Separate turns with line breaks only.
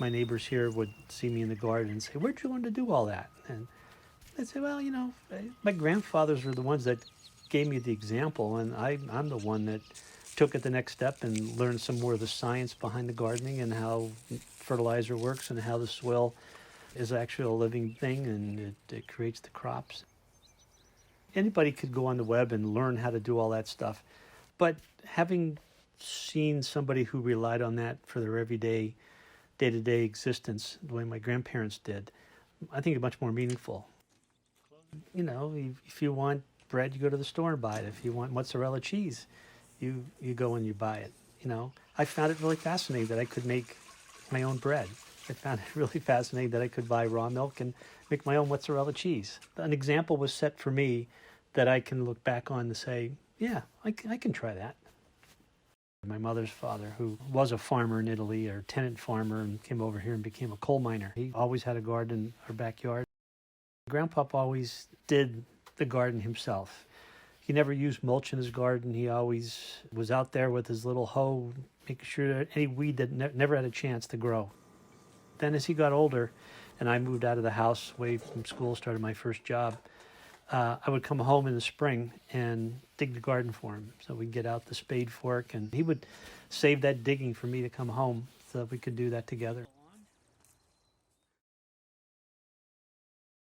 my neighbors here would see me in the garden and say, "Where'd you learn to do all that?" And I'd say, "Well, my grandfathers were the ones that gave me the example, and I'm the one that took it the next step and learned some more of the science behind the gardening and how fertilizer works and how the soil is actually a living thing and it creates the crops." Anybody could go on the web and learn how to do all that stuff. But having seen somebody who relied on that for their everyday, day-to-day existence, the way my grandparents did, I think it's much more meaningful. If you want bread, you go to the store and buy it. If you want mozzarella cheese, you go and you buy it. I found it really fascinating that I could make my own bread. I found it really fascinating that I could buy raw milk and make my own mozzarella cheese. An example was set for me that I can look back on to say, yeah, I can try that. My mother's father, who was a farmer in Italy, or tenant farmer, and came over here and became a coal miner. He always had a garden in our backyard. Grandpapa always did the garden himself. He never used mulch in his garden. He always was out there with his little hoe, making sure that any weed that never had a chance to grow. Then as he got older and I moved out of the house, away from school, started my first job, I would come home in the spring and dig the garden for him. So we'd get out the spade fork and he would save that digging for me to come home so that we could do that together.